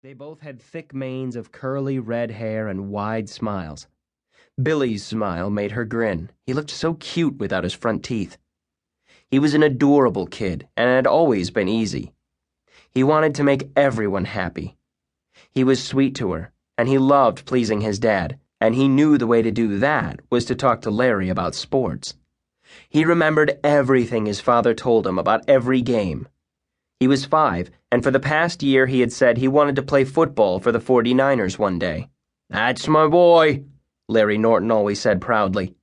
They both had thick manes of curly red hair and wide smiles. Billy's smile made her grin. He looked so cute without his front teeth. He was an adorable kid and had always been easy. He wanted to make everyone happy. He was sweet to her, and he loved pleasing his dad, and he knew the way to do that was to talk to Larry about sports. He remembered everything his father told him about every game. He was 5, and for the past year he had said he wanted to play football for the 49ers one day. "That's my boy," Larry Norton always said proudly.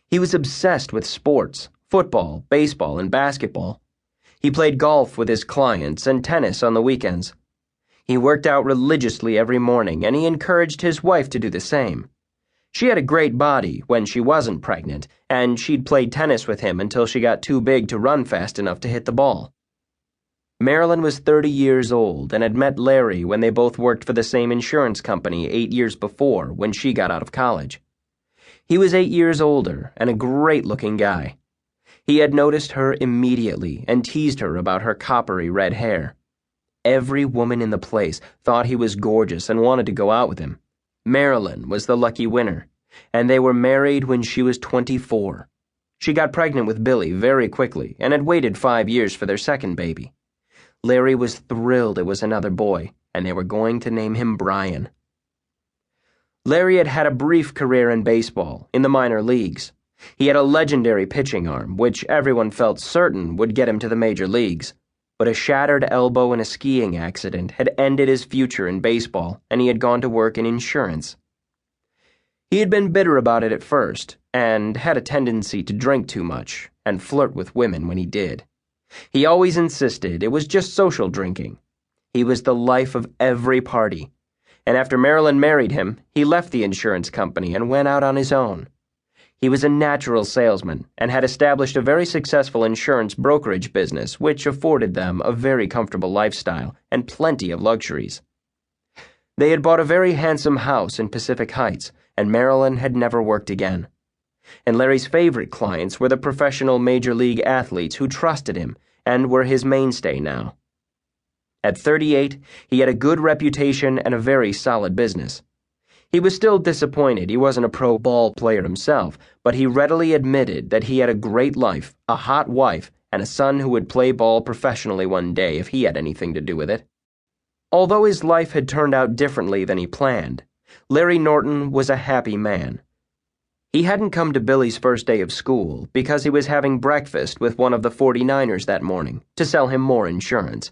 He was obsessed with sports, football, baseball, and basketball. He played golf with his clients and tennis on the weekends. He worked out religiously every morning, and he encouraged his wife to do the same. She had a great body when she wasn't pregnant, and she'd played tennis with him until she got too big to run fast enough to hit the ball. Marilyn was 30 years old and had met Larry when they both worked for the same insurance company 8 years before when she got out of college. He was 8 years older and a great-looking guy. He had noticed her immediately and teased her about her coppery red hair. Every woman in the place thought he was gorgeous and wanted to go out with him. Marilyn was the lucky winner, and they were married when she was 24. She got pregnant with Billy very quickly and had waited 5 years for their second baby. Larry was thrilled it was another boy, and they were going to name him Brian. Larry had had a brief career in baseball, in the minor leagues. He had a legendary pitching arm, which everyone felt certain would get him to the major leagues. But a shattered elbow in a skiing accident had ended his future in baseball, and he had gone to work in insurance. He had been bitter about it at first, and had a tendency to drink too much, and flirt with women when he did. He always insisted it was just social drinking. He was the life of every party, and after Marilyn married him, he left the insurance company and went out on his own. He was a natural salesman and had established a very successful insurance brokerage business which afforded them a very comfortable lifestyle and plenty of luxuries. They had bought a very handsome house in Pacific Heights, and Marilyn had never worked again. And Larry's favorite clients were the professional major league athletes who trusted him and were his mainstay now. At 38, he had a good reputation and a very solid business. He was still disappointed he wasn't a pro ball player himself, but he readily admitted that he had a great life, a hot wife, and a son who would play ball professionally one day if he had anything to do with it. Although his life had turned out differently than he planned, Larry Norton was a happy man. He hadn't come to Billy's first day of school because he was having breakfast with one of the 49ers that morning to sell him more insurance.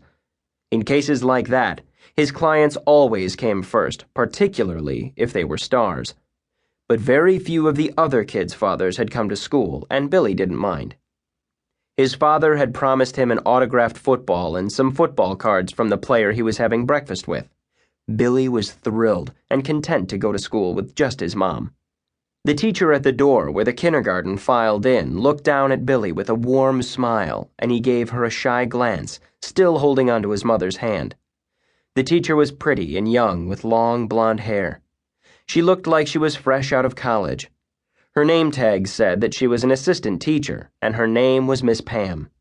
In cases like that, his clients always came first, particularly if they were stars. But very few of the other kids' fathers had come to school, and Billy didn't mind. His father had promised him an autographed football and some football cards from the player he was having breakfast with. Billy was thrilled and content to go to school with just his mom. The teacher at the door where the kindergarten filed in looked down at Billy with a warm smile, and he gave her a shy glance, still holding onto his mother's hand. The teacher was pretty and young with long blonde hair. She looked like she was fresh out of college. Her name tag said that she was an assistant teacher, and her name was Miss Pam.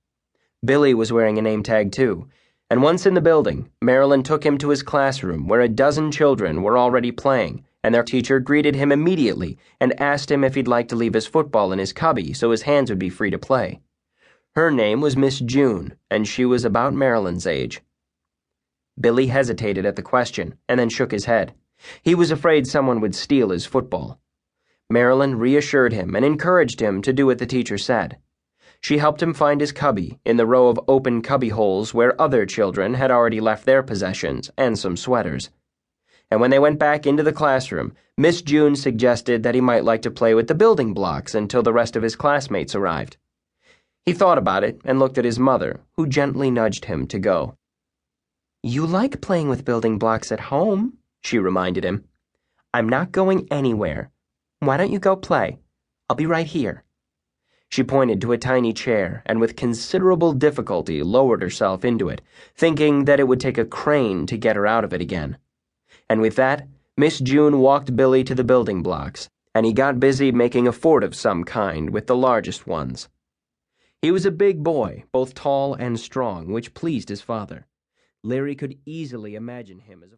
Billy was wearing a name tag too, and once in the building, Marilyn took him to his classroom where a dozen children were already playing, and their teacher greeted him immediately and asked him if he'd like to leave his football in his cubby so his hands would be free to play. Her name was Miss June, and she was about Marilyn's age. Billy hesitated at the question and then shook his head. He was afraid someone would steal his football. Marilyn reassured him and encouraged him to do what the teacher said. She helped him find his cubby in the row of open cubby holes where other children had already left their possessions and some sweaters. And when they went back into the classroom, Miss June suggested that he might like to play with the building blocks until the rest of his classmates arrived. He thought about it and looked at his mother, who gently nudged him to go. "You like playing with building blocks at home," she reminded him. "I'm not going anywhere. Why don't you go play? I'll be right here." She pointed to a tiny chair and with considerable difficulty lowered herself into it, thinking that it would take a crane to get her out of it again. And with that, Miss June walked Billy to the building blocks, and he got busy making a fort of some kind with the largest ones. He was a big boy, both tall and strong, which pleased his father. Larry could easily imagine him as a